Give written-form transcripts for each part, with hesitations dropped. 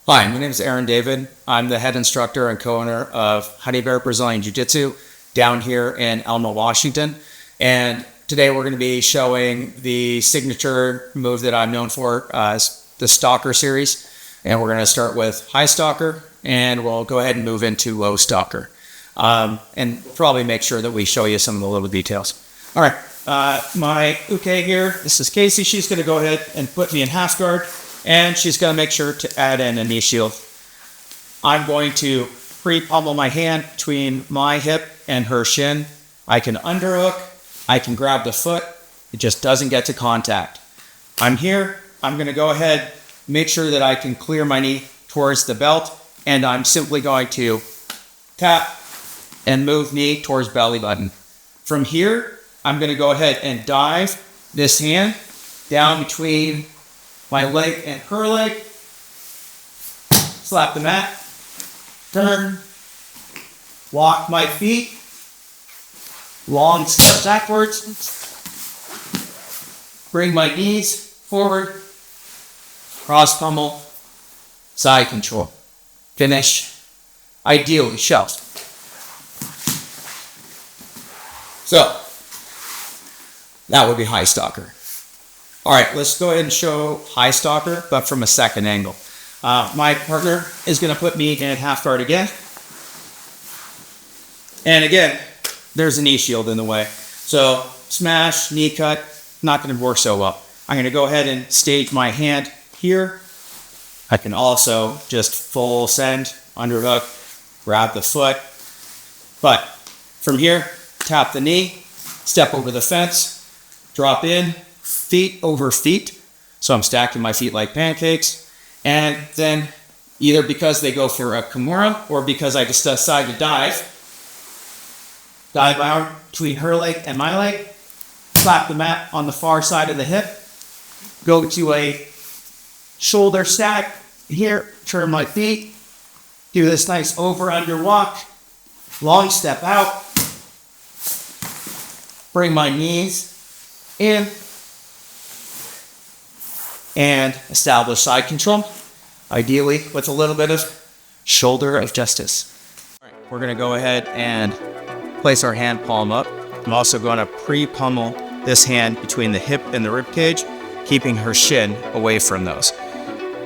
Hi, my name is Ehren David. I'm the head instructor and co-owner of Honey Bear Brazilian Jiu Jitsu down here in Elma, Washington. And today we're going to be showing the signature move that I'm known for, the Stalker series. And we're going to start with high Stalker, and we'll go ahead and move into low Stalker. And probably make sure that we show you some of the little details. All right, my uke here, this is Casey. She's going to go ahead and put me in half guard. And she's going to make sure to add in a knee shield. I'm going to pre-pummel my hand between my hip and her shin. I can underhook. I can grab the foot. It just doesn't get to contact. I'm here. I'm going to go ahead, make sure that I can clear my knee towards the belt. And I'm simply going to tap and move knee towards belly button. From here, I'm going to go ahead and dive this hand down between my leg and her leg, slap the mat, turn, walk my feet, long step backwards, bring my knees forward, cross pummel, side control, finish, ideally shelf. So, that would be high Stalker. All right, let's go ahead and show high Stalker, but from a second angle. My partner is going to put me in half guard again. And again, there's a knee shield in the way. So smash, knee cut, not going to work so well. I'm going to go ahead and stage my hand here. I can also just full send, underhook, grab the foot. But from here, tap the knee, step over the fence, drop in, feet over feet. So I'm stacking my feet like pancakes. And then either because they go for a Kimura or because I just decide to dive out between her leg and my leg, slap the mat on the far side of the hip, go to a shoulder stack here, turn my feet, do this nice over-under walk, long step out, bring my knees in, and establish side control, ideally with a little bit of shoulder of justice. All right, we're going to go ahead and place our hand palm up. I'm also going to pre-pummel this hand between the hip and the rib cage, keeping her shin away from those.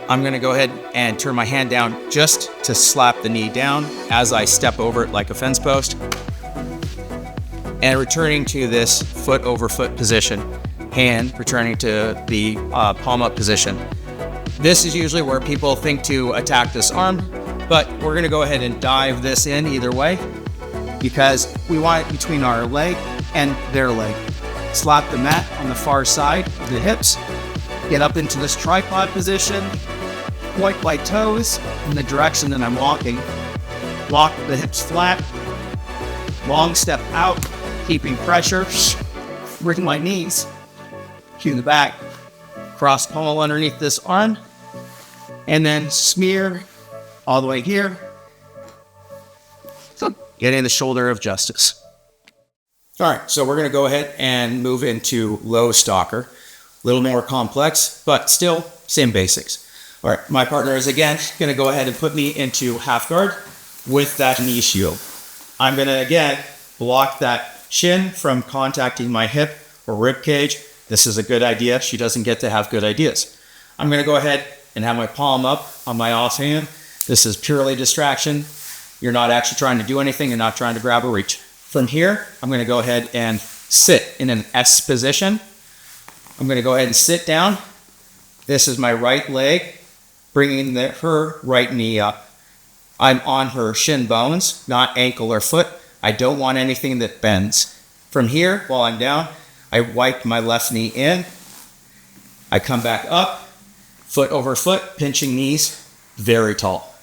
I'm going to go ahead and turn my hand down just to slap the knee down as I step over it like a fence post. And returning to this foot over foot position, hand returning to the palm up position. This is usually where people think to attack this arm, but we're going to go ahead and dive this in either way because we want it between our leg and their leg. Slap the mat on the far side of the hips, get up into this tripod position, point my toes in the direction that I'm walking, lock the hips flat, long step out, keeping pressure, bring my knees to the back, cross pummel underneath this arm, and then smear all the way here, getting the shoulder of justice. All right, so we're going to go ahead and move into low Stalker. A little more complex, but still same basics. All right, my partner is again going to go ahead and put me into half guard with that knee shield. I'm going to again block that shin from contacting my hip or rib cage. This is a good idea. She doesn't get to have good ideas. I'm going to go ahead and have my palm up on my offhand. This is purely distraction. You're not actually trying to do anything and not trying to grab or reach. From here, I'm going to go ahead and sit in an S position. I'm going to go ahead and sit down. This is my right leg, bringing her right knee up. I'm on her shin bones, not ankle or foot. I don't want anything that bends. From here, while I'm down, I wipe my left knee in. I come back up, foot over foot, pinching knees, very tall.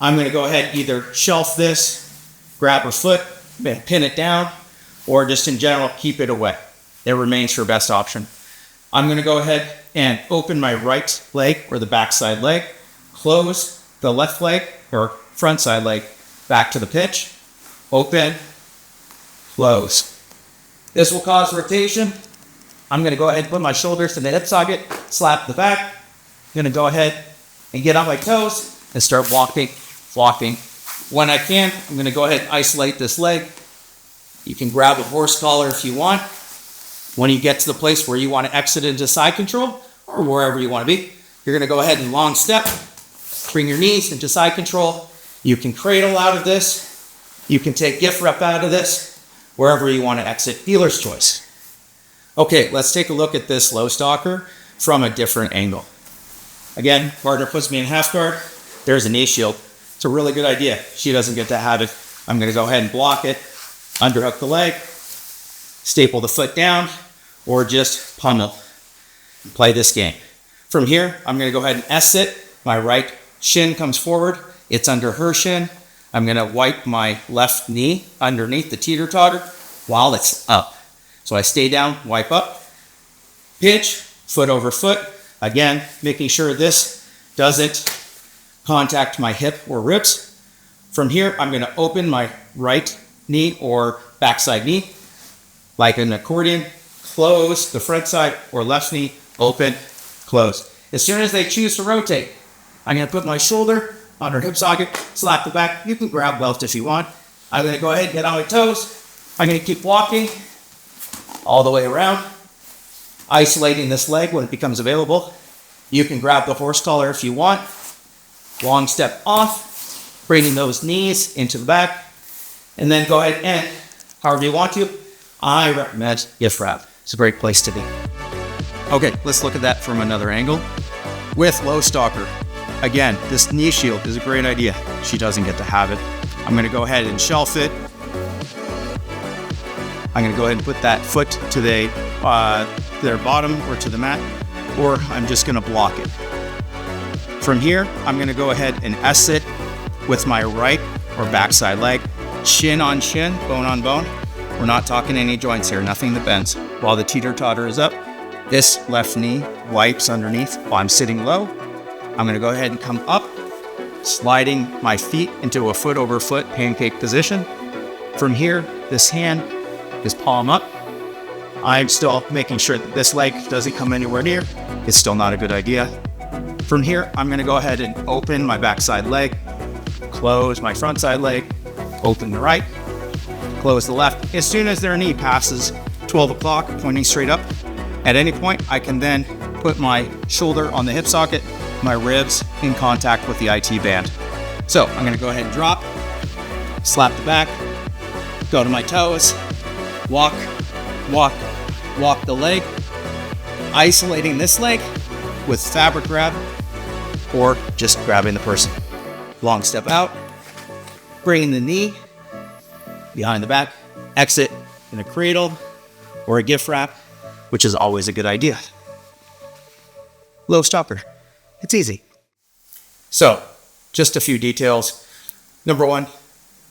I'm going to go ahead and either shelf this, grab her foot, pin it down, or just in general, keep it away. It remains her best option. I'm going to go ahead and open my right leg or the backside leg, close the left leg or front side leg back to the pitch, open, close. This will cause rotation. I'm going to go ahead and put my shoulders to the hip socket, slap the back. I'm going to go ahead, and get on my toes and start walking. When I can, I'm going to go ahead and isolate this leg. You can grab a horse collar if you want. When you get to the place where you want to exit into side control or wherever you want to be, you're going to go ahead and long step, bring your knees into side control. You can cradle out of this. You can take gift rep out of this, wherever you want to exit, dealer's choice. Okay, let's take a look at this low stalker from a different angle. Again, partner puts me in half guard. There's a knee shield. It's a really good idea. She doesn't get to have it. I'm going to go ahead and block it, underhook the leg, staple the foot down, or just pummel. Play this game. From here, I'm going to go ahead and S-sit. My right shin comes forward. It's under her shin. I'm going to wipe my left knee underneath the teeter-totter while it's up. So I stay down, wipe up, pinch, foot over foot. Again, making sure this doesn't contact my hip or ribs. From here, I'm going to open my right knee or backside knee like an accordion, close the front side or left knee, open, close. As soon as they choose to rotate, I'm going to put my shoulder on her hip socket, slap the back. You can grab welt if you want. I'm going to go ahead and get on my toes. I'm going to keep walking all the way around, isolating this leg when it becomes available. You can grab the horse collar if you want. Long step off, bringing those knees into the back, and then go ahead and, however you want to, I recommend gift wrap. It's a great place to be. Okay, let's look at that from another angle. With low stalker, again, this knee shield is a great idea. She doesn't get to have it. I'm going to go ahead and shelf it. I'm going to go ahead and put that foot to their bottom or to the mat, or I'm just going to block it. From here, I'm going to go ahead and S-sit with my right or backside leg, shin on shin, bone on bone. We're not talking any joints here, nothing that bends. While the teeter-totter is up, this left knee wipes underneath while I'm sitting low. I'm going to go ahead and come up, sliding my feet into a foot over foot pancake position. From here, this hand is palm up. I'm still making sure that this leg doesn't come anywhere near. It's still not a good idea. From here, I'm going to go ahead and open my backside leg, close my front side leg, open the right, close the left. As soon as their knee passes 12 o'clock, pointing straight up, at any point, I can then put my shoulder on the hip socket, my ribs in contact with the IT band. So I'm going to go ahead and drop, slap the back, go to my toes, walk the leg, isolating this leg with fabric grab or just grabbing the person. Long step out, bringing the knee behind the back, exit in a cradle or a gift wrap, which is always a good idea. Low stalker. It's easy. So, just a few details. Number one,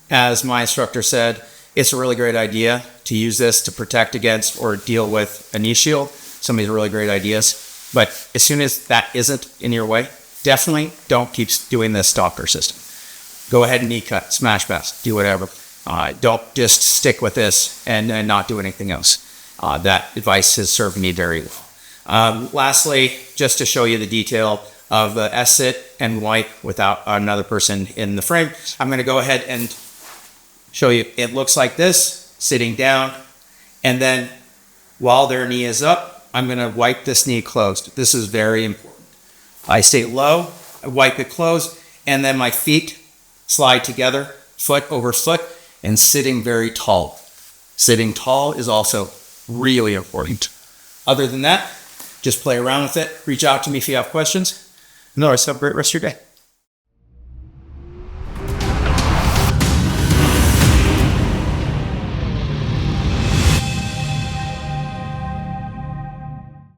as my instructor said, it's a really great idea to use this to protect against or deal with a knee shield. Some of these are really great ideas. But as soon as that isn't in your way, definitely don't keep doing this stalker system. Go ahead and knee cut, smash pass, do whatever. Don't just stick with this and not do anything else. That advice has served me very well. Lastly, just to show you the detail of the S-sit and wipe without another person in the frame, I'm going to go ahead and show you. It looks like this, sitting down, and then while their knee is up, I'm going to wipe this knee closed. This is very important. I stay low, I wipe it closed, and then my feet slide together, foot over foot, and sitting very tall. Sitting tall is also really important. Other than that, just play around with it. Reach out to me if you have questions. And otherwise, have a great rest of your day.